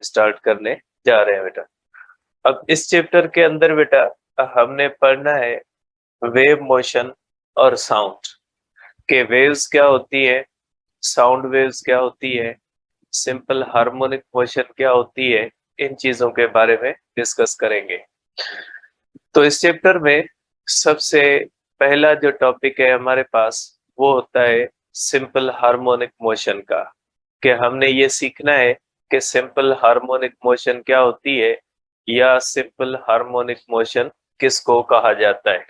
Start करने जा रहे हैं बेटा। अब इस चैप्टर के अंदर बेटा हमने पढ़ना है वेव मोशन और साउंड के वेव्स क्या होती है, साउंड वेव्स क्या होती है, सिंपल हार्मोनिक मोशन क्या होती है, इन चीजों के बारे में डिस्कस करेंगे। तो इस चैप्टर में सबसे पहला जो टॉपिक है हमारे पास वो होता है सिंपल हार्मोनिक मोशन का, कि हमने ये सीखना है कि सिंपल हार्मोनिक मोशन क्या होती है या सिंपल हार्मोनिक मोशन किसको कहा जाता है।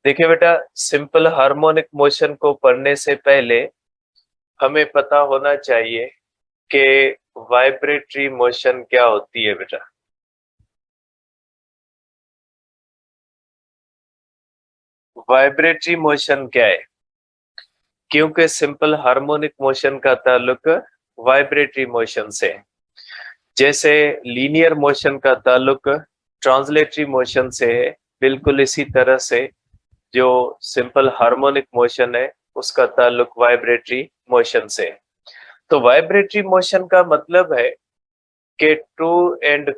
देखिए बेटा, सिंपल हार्मोनिक मोशन को पढ़ने से पहले हमें पता होना चाहिए कि वाइब्रेटरी मोशन क्या होती है बेटा। वाइब्रेटरी मोशन क्या है? क्योंकि सिंपल हार्मोनिक मोशन का ताल्लुक वाइब्रेटरी मोशन से, जैसे लीनियर मोशन का ताल्लुक ट्रांसलेटरी मोशन से है, बिल्कुल इसी तरह से जो सिंपल हार्मोनिक मोशन है उसका ताल्लुक वाइब्रेटरी मोशन से है। तो वाइब्रेटरी मोशन का मतलब है कि to and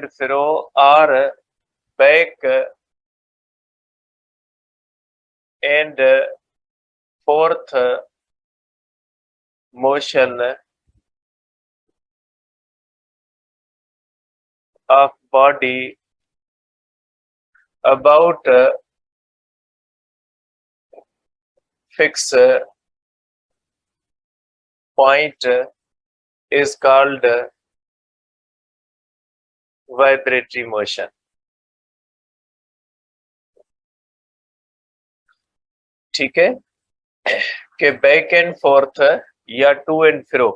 fro or back and forth motion of body about fixed point is called vibratory motion। ठीक है, कि बैक एंड फोर्थ या टू एंड फ्रो,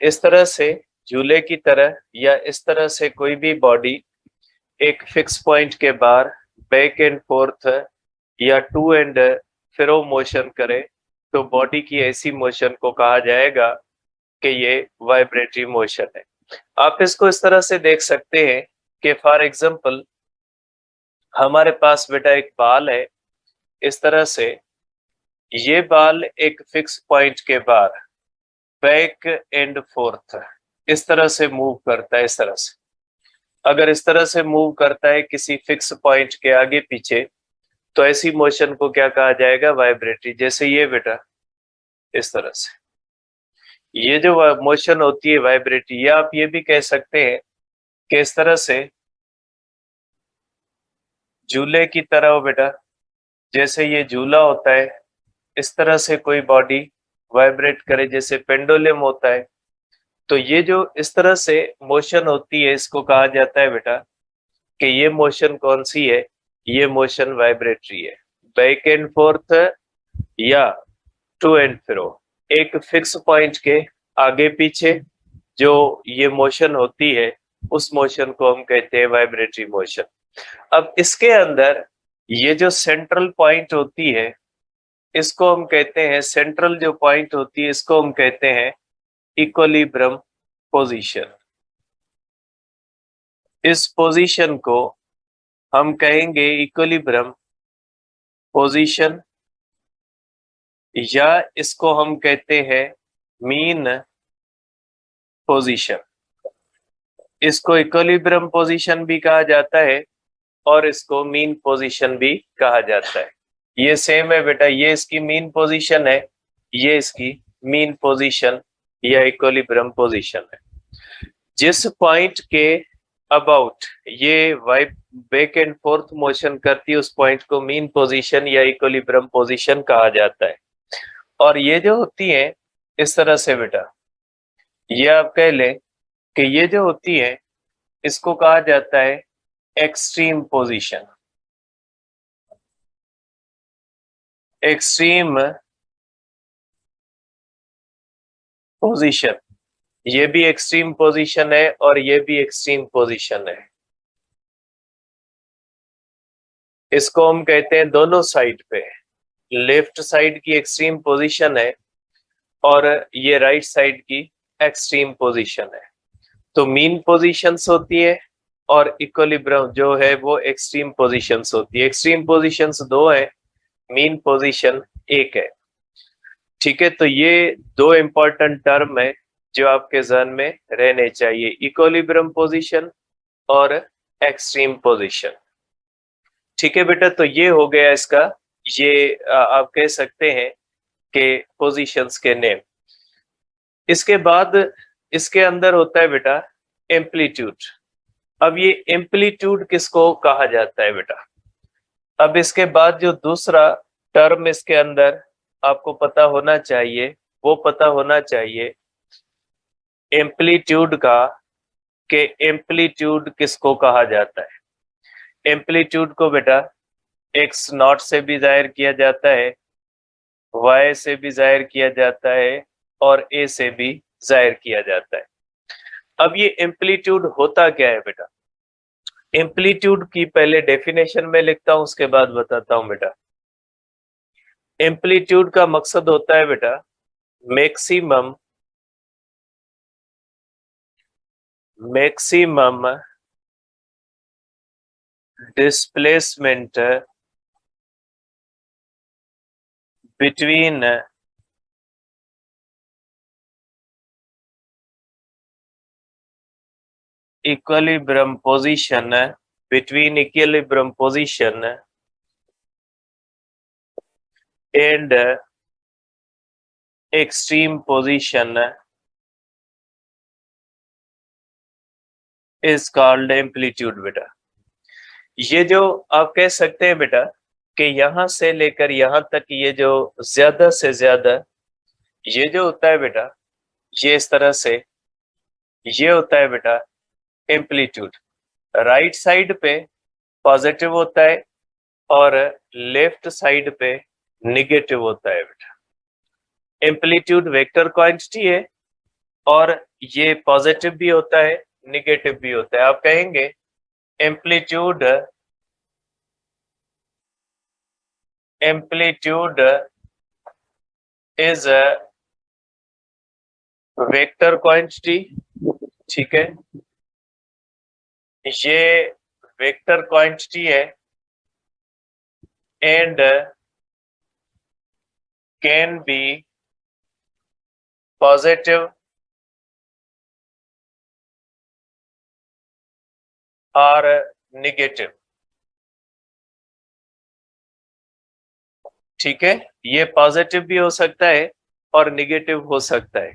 इस तरह से झूले की तरह या इस तरह से कोई भी बॉडी एक फिक्स पॉइंट के बाहर बैक एंड फोर्थ या टू एंड फ्रो मोशन करे तो बॉडी की ऐसी मोशन को कहा जाएगा कि ये वाइब्रेटरी मोशन है। आप इसको इस तरह से देख सकते हैं कि फॉर एग्जांपल हमारे पास बेटा एक बाल है, इस तरह से ये बाल एक फिक्स पॉइंट के बाहर बैक एंड फोर्थ इस तरह से मूव करता है। इस तरह से अगर इस तरह से मूव करता है किसी फिक्स पॉइंट के आगे पीछे, तो ऐसी मोशन को क्या कहा जाएगा? वाइब्रेटरी। जैसे ये बेटा इस तरह से ये जो मोशन होती है वाइब्रेटरी, या आप ये भी कह सकते हैं कि इस तरह से झूले की तरह हो बेटा, जैसे ये झूला होता है इस तरह से कोई बॉडी वाइब्रेट करे जैसे पेंडुलम होता है, तो ये जो इस तरह से मोशन होती है इसको कहा जाता है बेटा कि ये मोशन कौन सी है? ये मोशन वाइब्रेटरी है। बैक एंड फोर्थ या टू एंड फ्रो एक फिक्स पॉइंट के आगे पीछे जो ये मोशन होती है उस मोशन को हम कहते हैं वाइब्रेटरी मोशन। अब इसके अंदर ये जो सेंट्रल पॉइंट होती है इसको हम कहते हैं, सेंट्रल जो पॉइंट होती है इसको हम कहते हैं इक्विलिब्रियम पोजीशन। इस पोजीशन को हम कहेंगे इक्विलिब्रियम पोजीशन, या इसको हम कहते हैं मीन पोजीशन। इसको इक्विलिब्रियम पोजीशन भी कहा जाता है और इसको मीन पोजीशन भी कहा जाता है। ये सेम है बेटा, ये इसकी मीन पोजीशन है, ये इसकी मीन पोजीशन या इक्विलिब्रियम पोजीशन है। जिस पॉइंट के अबाउट ये vibe back and forth motion करती है उस पॉइंट को मीन पोजीशन या इक्विलिब्रियम पोजीशन कहा जाता है। और ये जो होती है इस तरह से बेटा, ये आप कह लें कि ये जो होती है इसको कहा जाता है एक्सट्रीम पोजीशन। एक्सट्रीम पोजीशन, ये भी एक्सट्रीम पोजीशन है और ये भी एक्सट्रीम पोजीशन है। इसको हम कहते हैं दोनों साइड पे, लेफ्ट साइड की एक्सट्रीम पोजीशन है और ये राइट साइड की एक्सट्रीम पोजीशन है। तो मीन पोजीशंस होती है और इक्विलिब्रियम जो है वो एक्सट्रीम पोजीशंस होती है। एक्सट्रीम पोजीशंस दो है, मीन पोजीशन एक है। ठीक है, तो ये दो इंपॉर्टेंट टर्म है जो आपके जहन में रहने चाहिए, इक्विलिब्रियम पोजीशन और एक्सट्रीम पोजीशन। ठीक है बेटा, तो ये हो गया इसका, ये आप कह सकते हैं कि पोजीशंस के नेम। इसके बाद इसके अंदर होता है बेटा एम्पलीट्यूड। अब ये एम्पलीट्यूड किसको कहा जाता है बेटा? अब इसके बाद जो दूसरा टर्म इसके अंदर आपको पता होना चाहिए, वो पता होना चाहिए एम्पलीट्यूड का, कि एम्पलीट्यूड किसको कहा जाता है। एम्पलीट्यूड को बेटा एक्स नॉट से भी जाहिर किया जाता है, वाई से भी जाहिर किया जाता है और ए से भी जाहिर किया जाता है। अब ये एम्पलीट्यूड होता क्या है बेटा? एम्पलीट्यूड की पहले डेफिनेशन में लिखता हूं, उसके बाद बताता हूं बेटा। एम्पलीट्यूड का मकसद होता है बेटा maximum displacement between equilibrium position and extreme position is called amplitude बेटा। ये जो आप कह सकते हैं बेटा कि यहां से लेकर यहां तक ये जो ज्यादा से ज्यादा ये जो होता है बेटा, ये इस तरह से ये होता है बेटा एम्पलीट्यूड। राइट साइड पे पॉजिटिव होता है और लेफ्ट साइड पे निगेटिव होता है बेटा। एम्पलीट्यूड वेक्टर क्वांटिटी है और ये पॉजिटिव भी होता है, निगेटिव भी होता है। आप कहेंगे amplitude is a vector quantity. ठीक है, ये वेक्टर क्वांटिटी है एंड कैन बी पॉजिटिव और निगेटिव। ठीक है, ये पॉजिटिव भी हो सकता है और निगेटिव हो सकता है,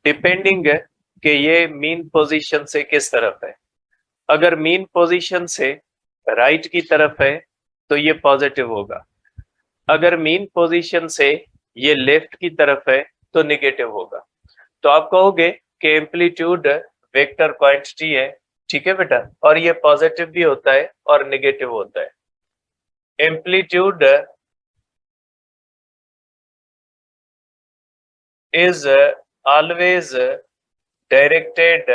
डिपेंडिंग कि ये मीन पोजीशन से किस तरफ है। अगर मीन पोजीशन से राइट की तरफ है तो ये पॉजिटिव होगा, अगर मीन पोजीशन से ये लेफ्ट की तरफ है तो निगेटिव होगा। तो आप कहोगे कि एम्पलीट्यूड वेक्टर क्वांटिटी है। ठीक है बेटा, और ये पॉजिटिव भी होता है और निगेटिव होता है। Amplitude is always directed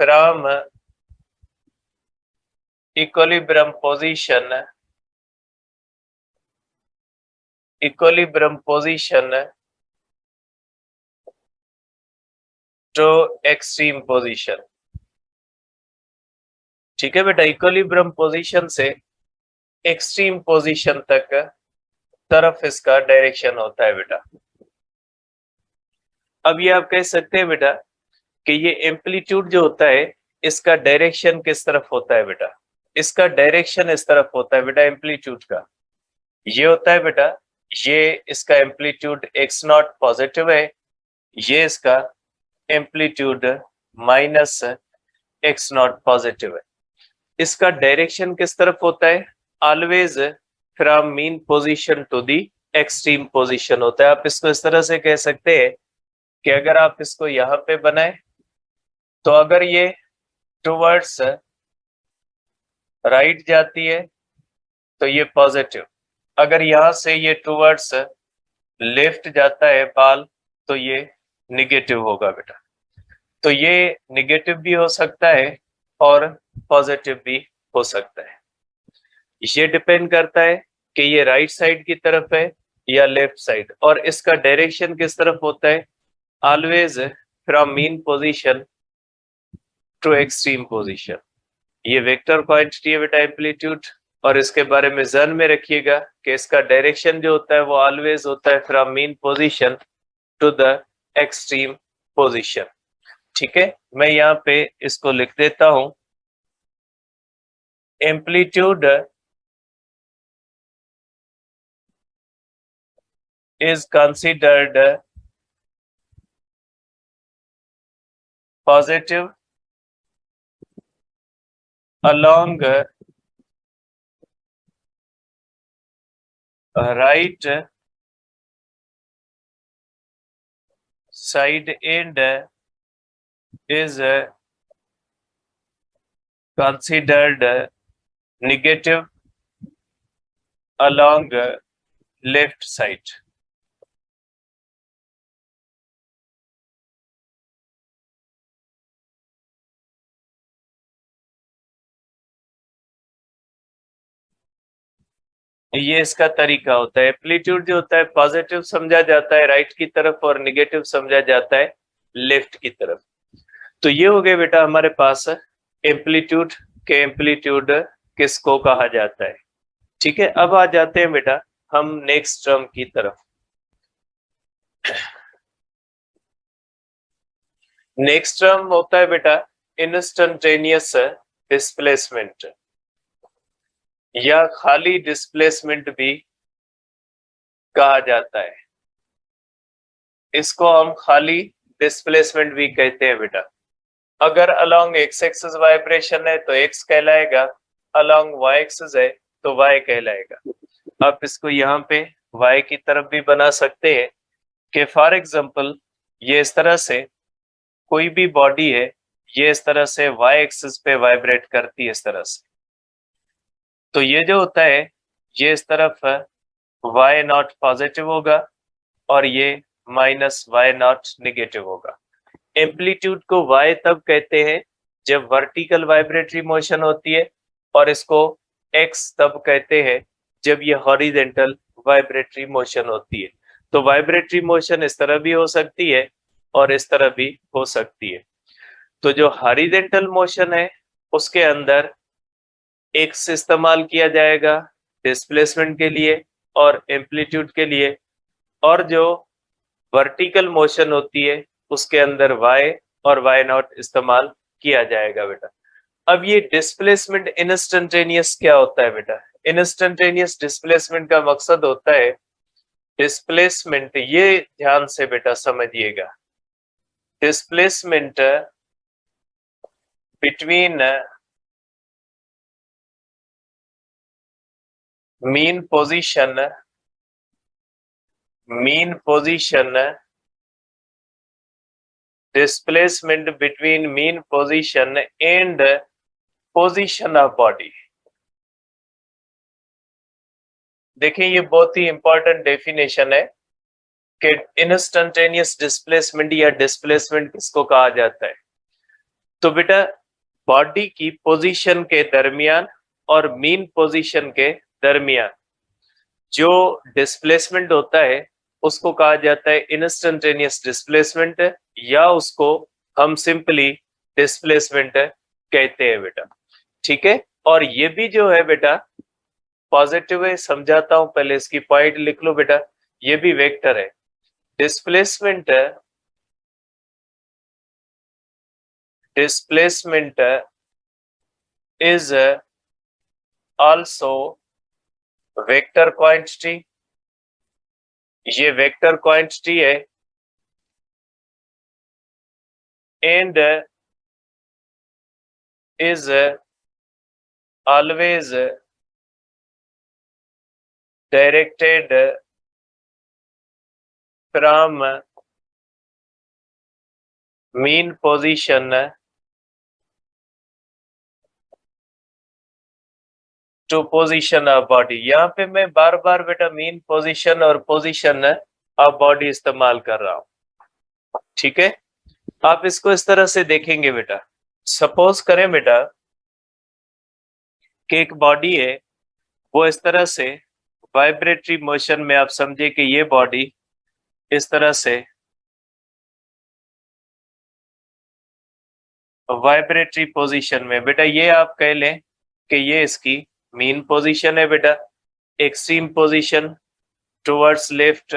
from equilibrium position to extreme position। ठीक है बेटा, इक्विलिब्रियम पोजीशन से एक्सट्रीम पोजीशन तक तरफ इसका डायरेक्शन होता है बेटा। अब ये आप कह सकते हैं बेटा कि ये एम्पलीट्यूड जो होता है इसका डायरेक्शन किस तरफ होता है बेटा? इसका डायरेक्शन इस तरफ होता है बेटा एम्पलीट्यूड का। ये होता है बेटा, ये इसका एम्पलीट्यूड एक्स नॉट पॉजिटिव है, ये इसका amplitude minus x not positive है। इसका डायरेक्शन किस तरफ होता है? Always from mean position to the extreme position होता है। आप इसको इस तरह से कह सकते हैं कि अगर आप इसको यहाँ पे बनाए तो अगर ये टुवर्ड्स राइट जाती है तो ये पॉजिटिव, अगर यहाँ से ये टुवर्ड्स लेफ्ट जाता है बाल तो ये निगेटिव होगा बेटा। तो ये निगेटिव भी हो सकता है और पॉजिटिव भी हो सकता है। ये डिपेंड करता है कि ये राइट साइड की तरफ है या लेफ्ट साइड, और इसका डायरेक्शन किस तरफ होता है? Always from mean position to extreme position. ये वेक्टर क्वांटिटी है बेटा एम्पलीट्यूड, और इसके बारे में जहन में रखिएगा कि इसका डायरेक्शन जो होता है वो ऑलवेज होता है from mean position to the extreme position. ठीक है, मैं यहाँ पे इसको लिख देता हूं, amplitude is considered positive along right side and is considered negative along left side। ये इसका तरीका होता है। एम्पलीट्यूड जो होता है पॉजिटिव समझा जाता है राइट की तरफ और निगेटिव समझा जाता है लेफ्ट की तरफ। तो ये हो गए बेटा हमारे पास एम्पलीट्यूड के एम्पलीट्यूड किसको कहा जाता है। ठीक है, अब आ जाते हैं बेटा हम नेक्स्ट टर्म की तरफ। नेक्स्ट टर्म होता है बेटा इंस्टेंटेनियस डिस्प्लेसमेंट या खाली डिस्प्लेसमेंट भी कहा जाता है। इसको हम खाली डिस्प्लेसमेंट भी कहते हैं बेटा। अगर अलोंग एक्स एक्सिस वाइब्रेशन है तो एक्स कहलाएगा, अलोंग वाई एक्सिस है तो वाई कहलाएगा। आप इसको यहाँ पे वाई की तरफ भी बना सकते हैं कि फॉर एग्जांपल ये इस तरह से कोई भी बॉडी है, ये इस तरह से वाई एक्सिस पे वाइब्रेट करती है इस तरह से, तो ये जो होता है ये इस तरफ वाई नॉट पॉजिटिव होगा और ये माइनस वाई नॉट निगेटिव होगा। एम्पलीट्यूड को वाई तब कहते हैं जब वर्टिकल वाइब्रेटरी मोशन होती है, और इसको एक्स तब कहते हैं जब ये हॉरिजेंटल वाइब्रेटरी मोशन होती है। तो वाइब्रेटरी मोशन इस तरह भी हो सकती है और इस तरह भी हो सकती है। तो जो हॉरिजेंटल मोशन है उसके अंदर एक्स इस्तेमाल किया जाएगा डिस्प्लेसमेंट के लिए और एम्पलीट्यूड के लिए, और जो वर्टिकल मोशन होती है उसके अंदर वाई और वाई नॉट इस्तेमाल किया जाएगा बेटा। अब ये डिस्प्लेसमेंट इंस्टेंटेनियस क्या होता है बेटा? इंस्टेंटेनियस डिस्प्लेसमेंट का मकसद होता है डिस्प्लेसमेंट, ये ध्यान से बेटा समझिएगा, displacement between mean position displacement between mean position and position of body। देखिए ये बहुत ही इंपॉर्टेंट डेफिनेशन है कि इंस्टेंटेनियस डिस्प्लेसमेंट या डिस्प्लेसमेंट किसको कहा जाता है। तो बेटा बॉडी की पोजीशन के दरमियान और मीन पोजीशन के दरमियान जो डिस्प्लेसमेंट होता है उसको कहा जाता है इंस्टेंटेनियस डिस्प्लेसमेंट, या उसको हम सिंपली डिस्प्लेसमेंट कहते हैं बेटा। ठीक है, और ये भी जो है बेटा पॉजिटिव है, समझाता हूं, पहले इसकी पॉइंट लिख लो बेटा। ये भी वेक्टर है। Displacement is also vector quantity. ये वेक्टर क्वांटिटी है and is always directed from mean position to position of body. यहाँ पे मैं बार बार बेटा मीन पोजीशन और पोजीशन ऑफ बॉडी इस्तेमाल कर रहा हूं। ठीक है, आप इसको इस तरह से देखेंगे बेटा। सपोज करें बेटा कि एक बॉडी है, वो इस तरह से वाइब्रेटरी मोशन में, आप समझे कि ये बॉडी इस तरह से वाइब्रेटरी पोजीशन में। बेटा ये आप कह लें कि ये इसकी मीन पोजीशन है बेटा, एक्सट्रीम पोजीशन टुवर्ड्स लेफ्ट,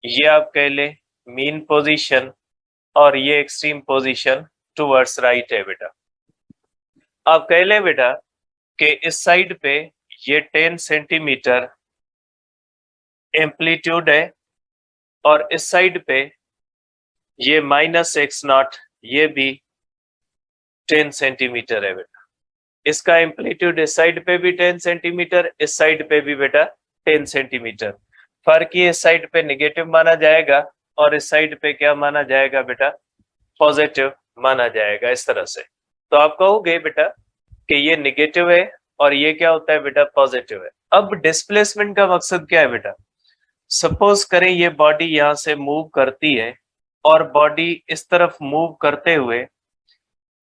ये आप कह लें मीन पोजीशन, और ये एक्सट्रीम पोजीशन टुवर्ड्स राइट है बेटा। आप कह लें बेटा कि इस साइड पे ये 10 सेंटीमीटर एम्पलीट्यूड है और इस साइड पे ये -x0 ये भी 10 सेंटीमीटर है बेटा। इसका एम्पलीट्यूड इस साइड पे भी 10 सेंटीमीटर, इस साइड पे भी बेटा 10 सेंटीमीटर। फर्क ये इस साइड पे निगेटिव माना जाएगा और इस साइड पे क्या माना जाएगा बेटा, पॉजिटिव माना जाएगा, इस तरह से। तो आप कहोगे बेटा कि ये निगेटिव है और ये क्या होता है बेटा, पॉजिटिव है। अब डिस्प्लेसमेंट का मकसद क्या है बेटा, सपोज करें ये बॉडी यहां से मूव करती है और बॉडी इस तरफ मूव करते हुए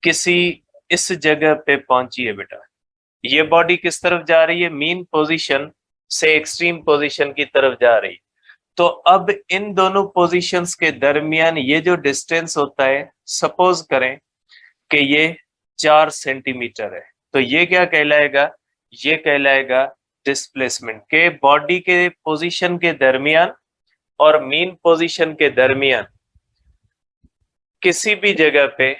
किसी इस जगह पे पहुंची है बेटा। ये बॉडी किस तरफ जा रही है, मीन पोजीशन से एक्सट्रीम पोजीशन की तरफ जा रही है। तो अब इन दोनों पोजीशंस के दरमियान ये जो डिस्टेंस होता है, सपोज करें कि ये 4 सेंटीमीटर है, तो ये क्या कहलाएगा, ये कहलाएगा डिस्प्लेसमेंट के बॉडी के पोजीशन के दरमियान और मीन पोजीशन के दरमियान किसी भी जगह पे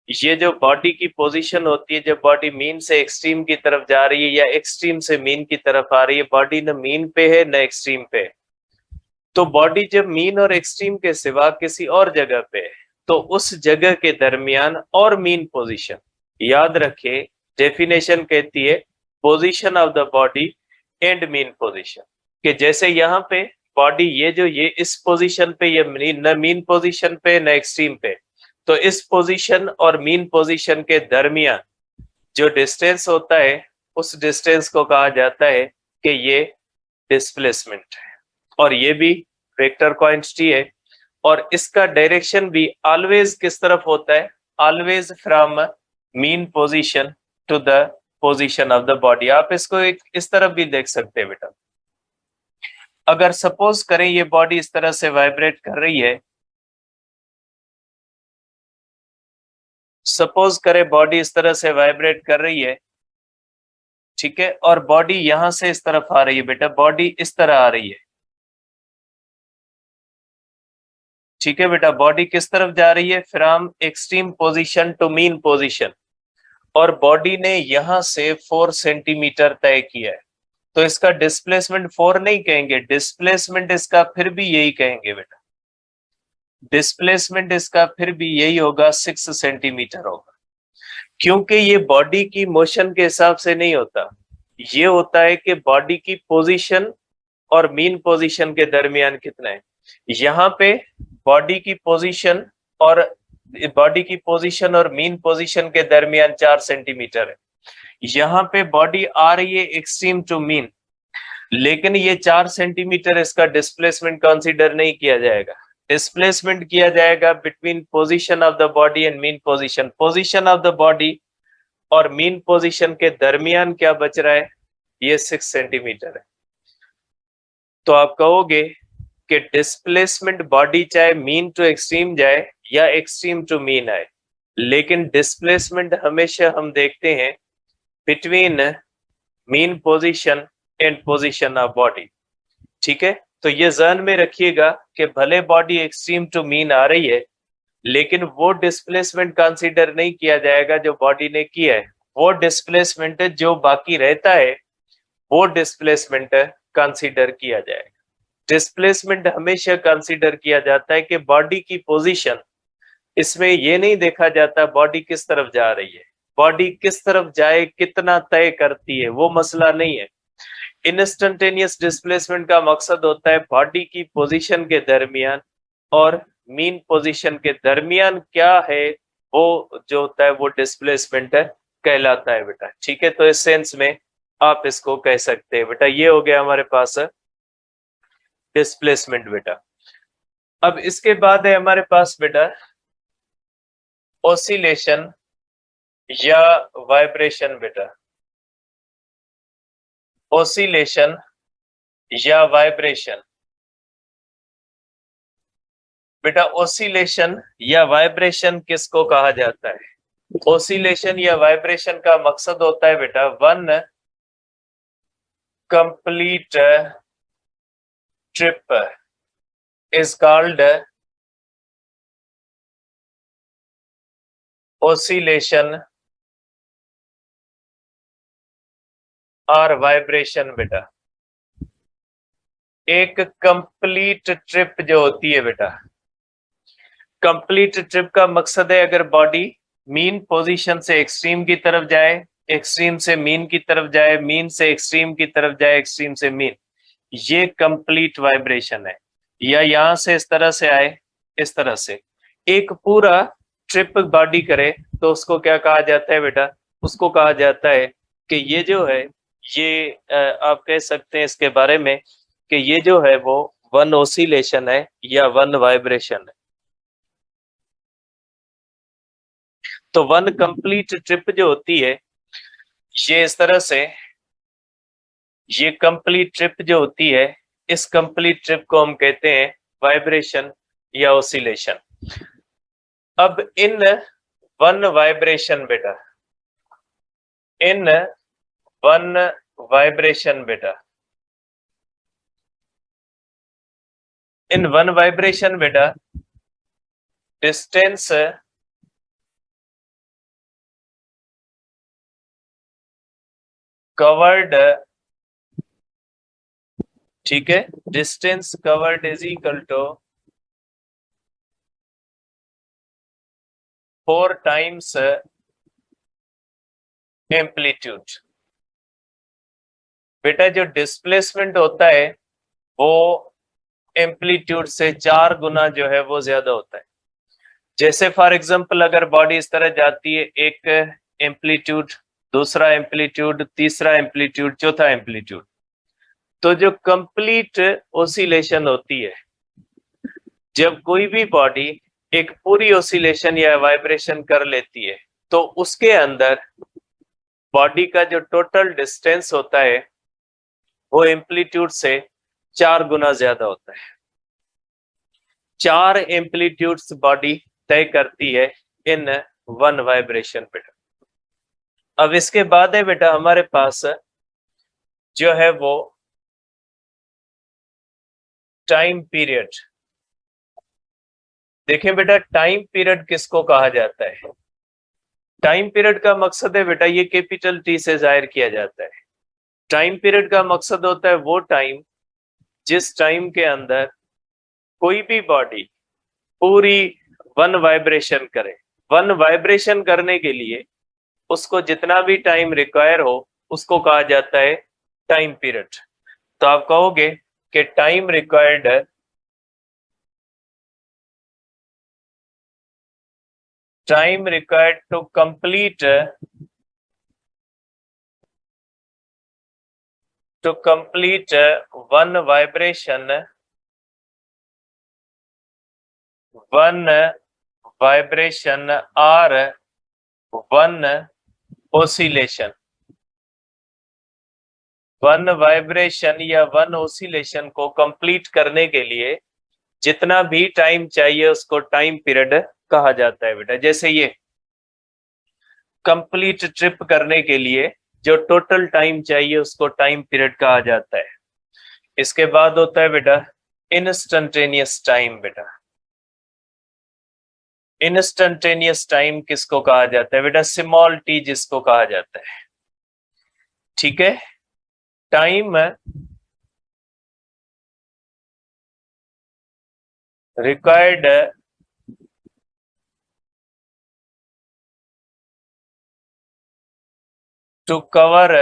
ये जो बॉडी की पोजीशन होती है, जब बॉडी मीन से एक्सट्रीम की तरफ जा रही है या एक्सट्रीम से मीन की तरफ आ रही है, बॉडी न मीन पे है न एक्सट्रीम पे है। तो बॉडी जब मीन और एक्सट्रीम के सिवा किसी और जगह पे है तो उस जगह के दरमियान और मीन पोजीशन, याद रखे डेफिनेशन कहती है position of the body and mean position, कि जैसे यहाँ पे बॉडी ये इस पोजीशन पे, ये न मीन पोजीशन पे न एक्सट्रीम पे, तो इस पोजीशन और मीन पोजीशन के दरमियान जो डिस्टेंस होता है उस डिस्टेंस को कहा जाता है कि ये डिस्प्लेसमेंट है। और ये भी वेक्टर क्वांटिटी है और इसका डायरेक्शन भी ऑलवेज किस तरफ होता है, always from mean position to the position of the body. आप इसको एक इस तरफ भी देख सकते हैं बेटा। अगर सपोज करें ये बॉडी इस तरह से वाइब्रेट कर रही है, सपोज करें बॉडी इस तरह से वाइब्रेट कर रही है, ठीक है, और बॉडी यहां से इस तरफ आ रही है बेटा, बॉडी इस तरह आ रही है, ठीक है बेटा। बॉडी किस तरफ जा रही है, from extreme position to mean position, और बॉडी ने यहां से 4 सेंटीमीटर तय किया है। तो इसका डिस्प्लेसमेंट 4 नहीं कहेंगे, डिस्प्लेसमेंट इसका फिर भी यही कहेंगे बेटा, डिस्प्लेसमेंट इसका फिर भी यही होगा, 6 सेंटीमीटर होगा। क्योंकि ये बॉडी की मोशन के हिसाब से नहीं होता, ये होता है कि बॉडी की पोजीशन और मीन पोजीशन के दरमियान कितना है। यहाँ पे बॉडी की पोजीशन और मीन पोजीशन के दरमियान 4 सेंटीमीटर है। यहाँ पे बॉडी आ रही है एक्सट्रीम टू मीन, लेकिन ये 4 सेंटीमीटर इसका डिस्प्लेसमेंट कंसीडर नहीं किया जाएगा। डिस्प्लेसमेंट किया जाएगा between position of the body and mean position. Position of the body और मीन पोजीशन के दरमियान क्या बच रहा है, ये 6 सेंटीमीटर है। तो आप कहोगे कि डिस्प्लेसमेंट बॉडी चाहे मीन टू एक्सट्रीम जाए या एक्सट्रीम टू मीन आए, लेकिन डिस्प्लेसमेंट हमेशा हम देखते हैं between mean position and position of body, ठीक है। तो ये ध्यान में रखिएगा कि भले बॉडी एक्सट्रीम टू मीन आ रही है, लेकिन वो डिस्प्लेसमेंट कंसीडर नहीं किया जाएगा जो बॉडी ने किया है। वो डिस्प्लेसमेंट जो बाकी रहता है वो डिस्प्लेसमेंट कंसीडर किया जाएगा। डिस्प्लेसमेंट हमेशा कंसीडर किया जाता है कि बॉडी की पोजीशन, इसमें ये नहीं देखा जाता बॉडी किस तरफ जा रही है, बॉडी किस तरफ जाए कितना तय करती है, वो मसला नहीं है। इंस्टेंटेनियस डिस्प्लेसमेंट का मकसद होता है बॉडी की पोजीशन के दरमियान और मीन पोजीशन के दरमियान क्या है, वो जो होता है वो डिस्प्लेसमेंट कहलाता है बेटा, ठीक है। तो इस सेंस में आप इसको कह सकते हैं बेटा। ये हो गया हमारे पास डिस्प्लेसमेंट बेटा। अब इसके बाद है हमारे पास बेटा ऑसिलेशन या वाइब्रेशन बेटा। ऑसिलेशन या वाइब्रेशन बेटा, ऑसिलेशन या वाइब्रेशन किसको कहा जाता है? ओसिलेशन या वाइब्रेशन का मकसद होता है बेटा one complete trip is called oscillation और वाइब्रेशन बेटा। एक कंप्लीट ट्रिप जो होती है बेटा, कंप्लीट ट्रिप का मकसद है अगर बॉडी मीन पोजीशन से एक्सट्रीम की तरफ जाए, एक्सट्रीम से मीन की तरफ जाए, मीन से एक्सट्रीम की तरफ जाए, एक्सट्रीम से मीन, ये कंप्लीट वाइब्रेशन है। या यहां से इस तरह से आए, इस तरह से एक पूरा ट्रिप बॉडी करे तो उसको क्या कहा जाता है बेटा? उसको कहा जाता है कि ये जो है ये आप कह सकते हैं इसके बारे में कि ये जो है वो वन ओसिलेशन है या वन वाइब्रेशन है। तो वन कंप्लीट ट्रिप जो होती है ये इस तरह से, ये कंप्लीट ट्रिप जो होती है, इस कंप्लीट ट्रिप को हम कहते हैं वाइब्रेशन या ओसिलेशन। अब इन वन वाइब्रेशन बेटा, इन वन वाइब्रेशन बेटा, इन वन वाइब्रेशन बेटा डिस्टेंस कवर्ड, ठीक है, distance covered is equal to 4 times amplitude. बेटा जो डिस्प्लेसमेंट होता है वो एम्पलीट्यूड से 4 गुना जो है वो ज्यादा होता है। जैसे फॉर एग्जांपल अगर बॉडी इस तरह जाती है, एक एम्पलीट्यूड, दूसरा एम्पलीट्यूड, तीसरा एम्पलीट्यूड, चौथा एम्पलीट्यूड, तो जो कंप्लीट ओसिलेशन होती है, जब कोई भी बॉडी एक पूरी ओसिलेशन या वाइब्रेशन कर लेती है तो उसके अंदर बॉडी का जो टोटल डिस्टेंस होता है वो एम्पलीट्यूड से 4 गुना ज्यादा होता है। 4 एम्पलीट्यूड्स बॉडी तय करती है इन वन वाइब्रेशन बेटा। अब इसके बाद है बेटा हमारे पास जो है वो टाइम पीरियड। देखें बेटा टाइम पीरियड किसको कहा जाता है? टाइम पीरियड का मकसद है बेटा, ये कैपिटल टी से जाहिर किया जाता है। टाइम पीरियड का मकसद होता है वो टाइम जिस टाइम के अंदर कोई भी बॉडी पूरी वन वाइब्रेशन करे। वन वाइब्रेशन करने के लिए उसको जितना भी टाइम रिक्वायर हो उसको कहा जाता है टाइम पीरियड। तो आप कहोगे कि time required, time required to complete one vibration, one vibration or one oscillation। One vibration या वन ओसिलेशन को कंप्लीट करने के लिए जितना भी टाइम चाहिए उसको टाइम पीरियड कहा जाता है बेटा। जैसे ये कंप्लीट ट्रिप करने के लिए जो टोटल टाइम चाहिए उसको टाइम पीरियड कहा जाता है। इसके बाद होता है बेटा इंस्टेंटेनियस टाइम बेटा। इंस्टेंटेनियस टाइम किसको कहा जाता है बेटा? स्मॉल टी जिसको कहा जाता है, ठीक है। Time required to cover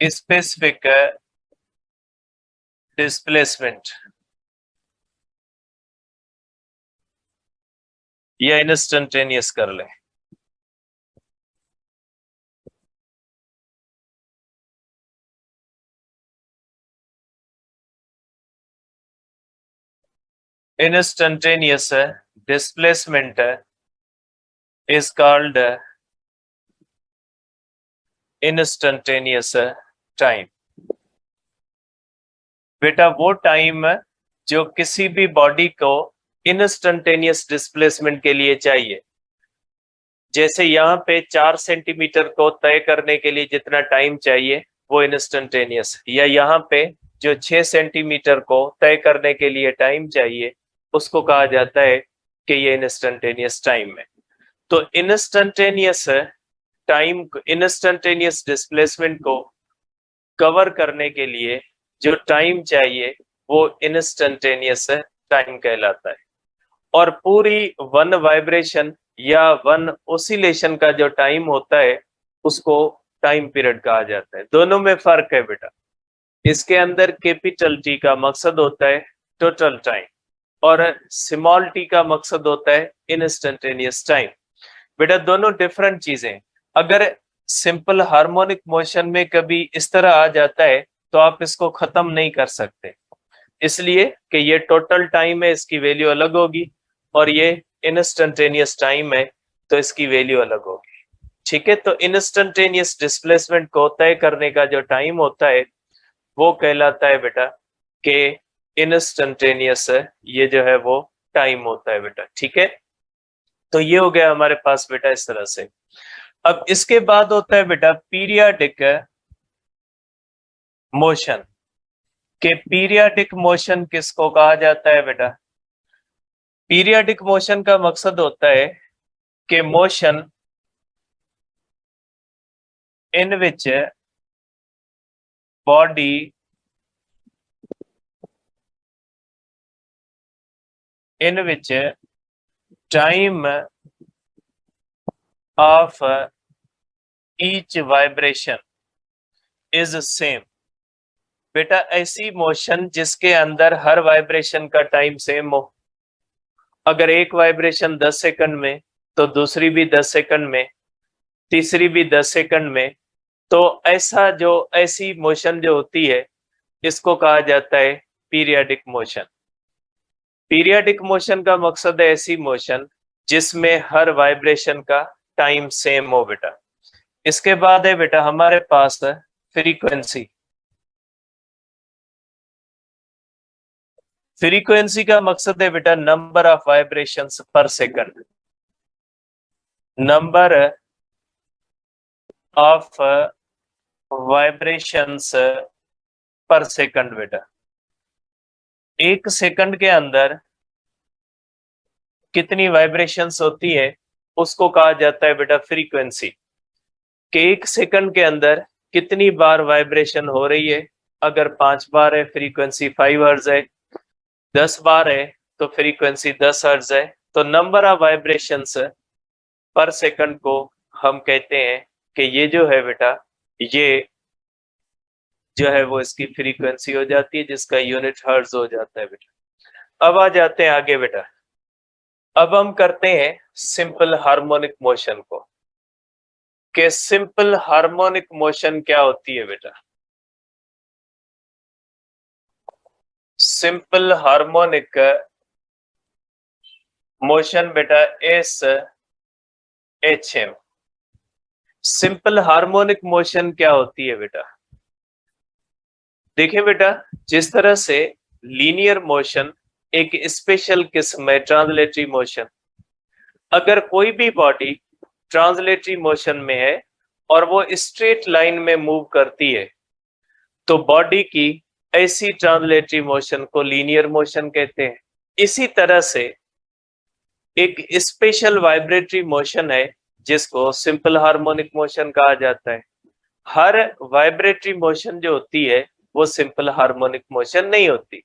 specific displacement या इंस्टेंटेनियस कर ले। Instantaneous displacement is called instantaneous time। बेटा वो टाइम जो किसी भी बॉडी को इंस्टेंटेनियस डिस्प्लेसमेंट के लिए चाहिए। जैसे यहाँ पे 4 सेंटीमीटर को तय करने के लिए जितना टाइम चाहिए वो इंस्टेंटेनियस, या यहाँ पे जो 6 सेंटीमीटर को तय करने के लिए टाइम चाहिए उसको कहा जाता है कि ये इंस्टेंटेनियस टाइम है। तो इंस्टेंटेनियस टाइम, इंस्टेंटेनियस डिस्प्लेसमेंट को कवर करने के लिए जो टाइम चाहिए वो इंस्टेंटेनियस टाइम कहलाता है। और पूरी वन वाइब्रेशन या वन ओसिलेशन का जो टाइम होता है उसको टाइम पीरियड कहा जाता है। दोनों में फर्क है बेटा। इसके अंदर कैपिटल टी का मकसद होता है टोटल टाइम और स्मॉल टी का मकसद होता है इंस्टेंटेनियस टाइम। बेटा दोनों डिफरेंट चीजें। अगर सिंपल हार्मोनिक मोशन में कभी इस तरह आ जाता है तो आप इसको खत्म नहीं कर सकते, इसलिए कि ये टोटल टाइम है, इसकी वैल्यू अलग होगी, और ये इंस्टेंटेनियस टाइम है तो इसकी वैल्यू अलग होगी। ठीक है, तो इंस्टेंटेनियस डिस्प्लेसमेंट को तय करने का जो टाइम होता है वो कहलाता है बेटा कि इंस्टेंटेनियस, ये जो है वो टाइम होता है बेटा। ठीक है, तो ये हो गया हमारे पास बेटा इस तरह से। अब इसके बाद होता है बेटा पीरियाडिक मोशन। के पीरियाडिक मोशन किसको कहा जाता है बेटा? पीरियाडिक मोशन का मकसद होता है कि motion in which body in which time of each vibration is same. बेटा ऐसी मोशन जिसके अंदर हर वाइब्रेशन का टाइम सेम हो। अगर एक वाइब्रेशन 10 सेकंड में तो दूसरी भी 10 सेकंड में, तीसरी भी 10 सेकंड में, तो ऐसी मोशन जो होती है इसको कहा जाता है पीरियाडिक मोशन। पीरियाडिक मोशन का मकसद है ऐसी मोशन जिसमें हर वाइब्रेशन का टाइम सेम हो बेटा। इसके बाद है बेटा हमारे पास फ्रीक्वेंसी। फ्रीक्वेंसी का मकसद है बेटा नंबर ऑफ वाइब्रेशंस पर सेकंड। नंबर ऑफ वाइब्रेशंस पर सेकंड बेटा। एक सेकंड के अंदर कितनी वाइब्रेशंस होती है उसको कहा जाता है बेटा फ्रीक्वेंसी। कि एक सेकंड के अंदर कितनी बार वाइब्रेशन हो रही है। अगर 5 बार है फ्रीक्वेंसी 5 हर्ट्ज है, 10 बार है तो फ्रीक्वेंसी 10 हर्ट्ज है। तो नंबर ऑफ वाइब्रेशंस पर सेकंड को हम कहते हैं कि ये जो है बेटा, ये जो है वो इसकी फ्रीक्वेंसी हो जाती है, जिसका यूनिट हर्ट्ज हो जाता है बेटा। अब आ जाते हैं आगे बेटा। अब हम करते हैं सिंपल हार्मोनिक मोशन को। कि सिंपल हार्मोनिक मोशन क्या होती है बेटा? सिंपल हार्मोनिक मोशन बेटा SHM। सिंपल हार्मोनिक मोशन क्या होती है बेटा? देखिए बेटा, जिस तरह से लीनियर मोशन एक स्पेशल किस्म है ट्रांसलेटरी मोशन। अगर कोई भी बॉडी ट्रांसलेटरी मोशन में है और वो स्ट्रेट लाइन में मूव करती है तो बॉडी की ऐसी ट्रांसलेटरी मोशन को लीनियर मोशन कहते हैं। इसी तरह से एक स्पेशल वाइब्रेटरी मोशन है जिसको सिंपल हार्मोनिक मोशन कहा जाता है। हर वाइब्रेटरी मोशन जो होती है वो सिंपल हार्मोनिक मोशन नहीं होती।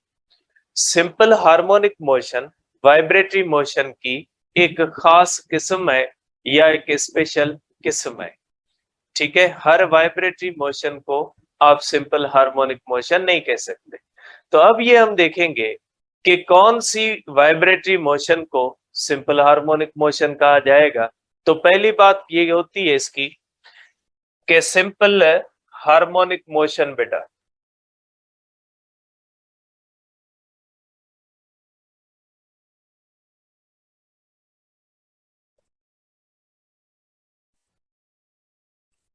Simple harmonic motion vibratory motion की एक खास किस्म है या एक स्पेशल किस्म है। ठीक है, हर वाइब्रेटरी मोशन को आप सिंपल हार्मोनिक मोशन नहीं कह सकते। तो अब ये हम देखेंगे कि कौन सी वाइब्रेटरी मोशन को सिंपल हार्मोनिक मोशन कहा जाएगा। तो पहली बात ये होती है इसकी कि सिंपल हार्मोनिक मोशन बेटा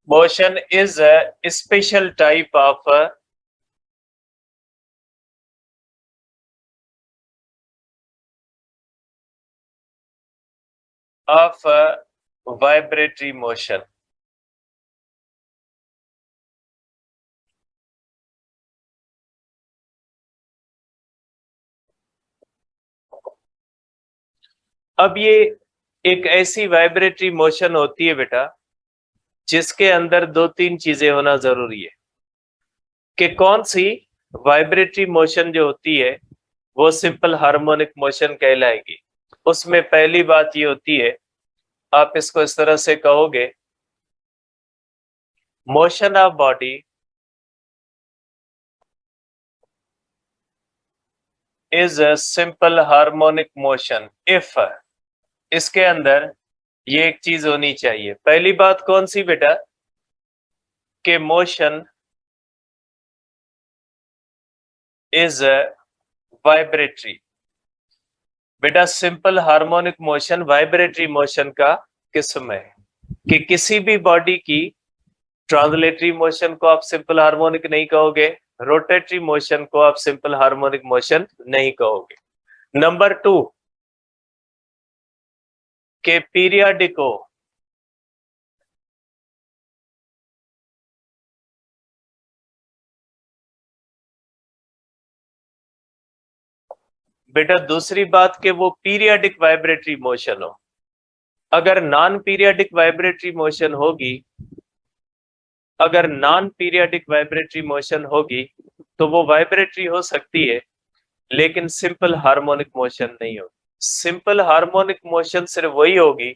motion is a special type of of vibratory motion. अब ये एक ऐसी वाइब्रेटरी मोशन होती है बेटा जिसके अंदर दो तीन चीजें होना जरूरी है कि कौन सी वाइब्रेटरी मोशन जो होती है वो सिंपल हार्मोनिक मोशन कहलाएगी। उसमें पहली बात ये होती है, आप इसको इस तरह से कहोगे, motion of body is a simple harmonic motion if, इसके अंदर ये एक चीज होनी चाहिए। पहली बात कौन सी बेटा, कि मोशन इज वाइब्रेटरी। बेटा simple harmonic motion vibratory motion का किस्म है कि किसी भी बॉडी की ट्रांसलेटरी मोशन को आप सिंपल हार्मोनिक नहीं कहोगे, रोटेटरी मोशन को आप सिंपल हार्मोनिक मोशन नहीं कहोगे। नंबर 2 के पीरियाडिको बेटा दूसरी बात कि वो पीरियाडिक वाइब्रेटरी मोशन हो। अगर नॉन पीरियाडिक वाइब्रेटरी मोशन होगी, अगर नॉन पीरियाडिक वाइब्रेटरी मोशन होगी तो वो वाइब्रेटरी हो सकती है लेकिन सिंपल हार्मोनिक मोशन नहीं होगी। सिंपल हार्मोनिक मोशन सिर्फ वही होगी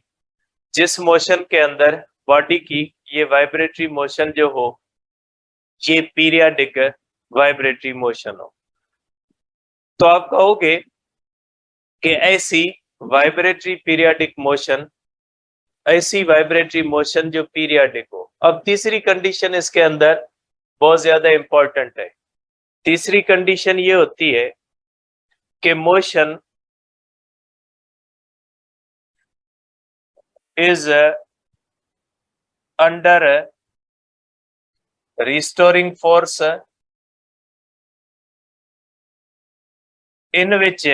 जिस मोशन के अंदर बॉडी की ये वाइब्रेटरी मोशन जो हो ये पीरियाडिक वाइब्रेटरी मोशन हो। तो आप कहोगे कि ऐसी वाइब्रेटरी पीरियाडिक मोशन, ऐसी वाइब्रेटरी मोशन जो पीरियाडिक हो। अब तीसरी कंडीशन इसके अंदर बहुत ज्यादा इंपॉर्टेंट है। तीसरी कंडीशन ये होती है कि motion is under restoring force in which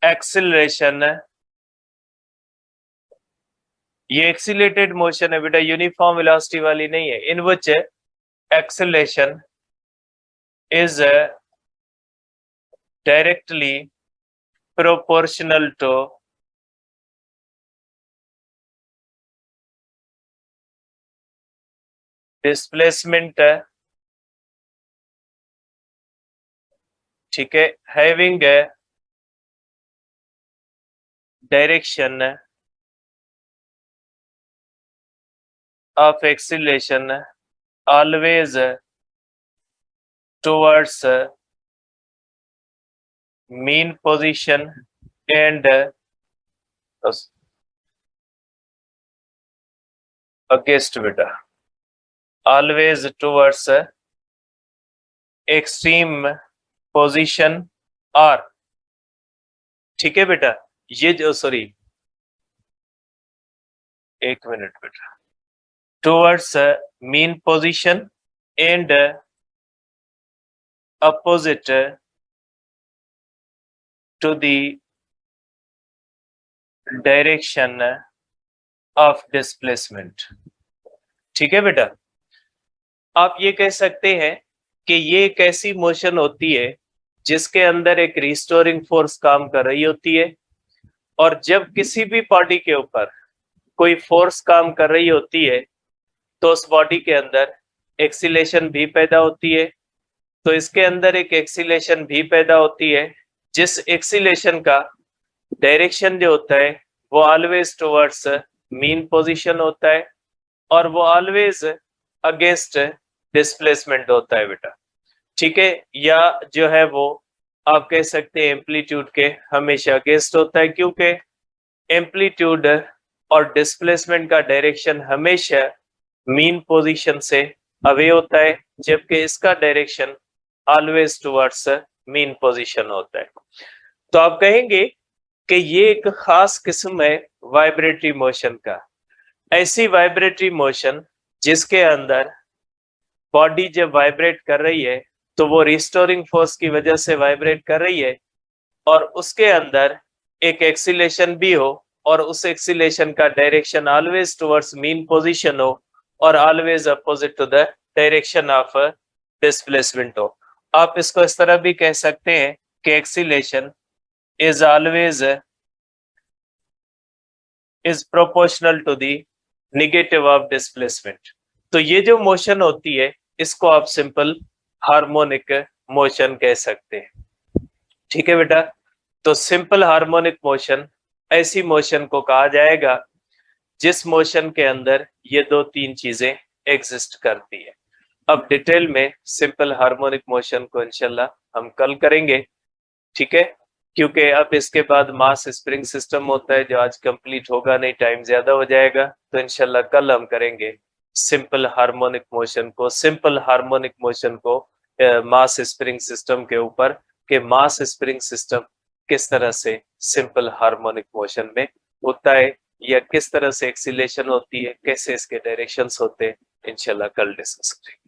acceleration, ये एक्सीलरेटेड मोशन है बेटा, यूनिफॉर्म वेलोसिटी वाली नहीं है। In which acceleration is directly proportional to displacement, ठीक है, having direction of acceleration always towards mean position and against beta, always towards extreme position or, ठीक है बेटा, ये जो सॉरी एक मिनट बेटा, towards mean position and opposite to the direction of displacement, ठीक है बेटा। आप ये कह सकते हैं कि ये एक ऐसी मोशन होती है जिसके अंदर एक रिस्टोरिंग फोर्स काम कर रही होती है, और जब किसी भी बॉडी के ऊपर कोई फोर्स काम कर रही होती है तो उस बॉडी के अंदर एक्सीलेशन भी पैदा होती है। तो इसके अंदर एक एक्सीलेशन भी पैदा होती है, जिस एक्सीलेशन का डायरेक्शन जो होता है वो ऑलवेज टुवर्ड्स मीन पोजीशन होता है और वो ऑलवेज अगेंस्ट डिस्प्लेसमेंट होता है बेटा, ठीक है। या जो है वो आप कह सकते हैं एम्पलीट्यूड के हमेशा अगेंस्ट होता है, क्योंकि एम्पलीट्यूड और डिस्प्लेसमेंट का डायरेक्शन हमेशा मीन पोजीशन से अवे होता है, जबकि इसका direction always towards mean position होता है। तो आप कहेंगे कि ये एक खास किस्म है वाइब्रेटरी मोशन का, ऐसी वाइब्रेटरी मोशन जिसके अंदर बॉडी जब वाइब्रेट कर रही है तो वो रिस्टोरिंग फोर्स की वजह से वाइब्रेट कर रही है, और उसके अंदर एक एक्सीलेशन भी हो और उस एक्सीलेशन का direction always towards mean position हो और always opposite to the direction of displacement हो। आप इसको इस तरह भी कह सकते हैं कि acceleration is always is proportional to the negative of displacement. तो ये जो मोशन होती है इसको आप सिंपल हार्मोनिक मोशन कह सकते हैं। ठीक है बेटा, तो सिंपल हार्मोनिक मोशन ऐसी मोशन को कहा जाएगा जिस मोशन के अंदर ये दो तीन चीजें एग्जिस्ट करती है। अब डिटेल में सिंपल हार्मोनिक मोशन को इंशाल्लाह हम कल करेंगे, ठीक है, क्योंकि अब इसके बाद मास स्प्रिंग सिस्टम होता है जो आज कंप्लीट होगा नहीं, टाइम ज्यादा हो जाएगा। तो इंशाल्लाह कल हम करेंगे सिंपल हार्मोनिक मोशन को, सिंपल हार्मोनिक मोशन को मास स्प्रिंग सिस्टम के ऊपर, कि मास स्प्रिंग सिस्टम किस तरह से सिंपल हार्मोनिक मोशन में होता है या किस तरह से एक्सीलेशन होती है, कैसे इसके डायरेक्शंस होते हैं, इंशाल्लाह कल डिस्कस करेंगे।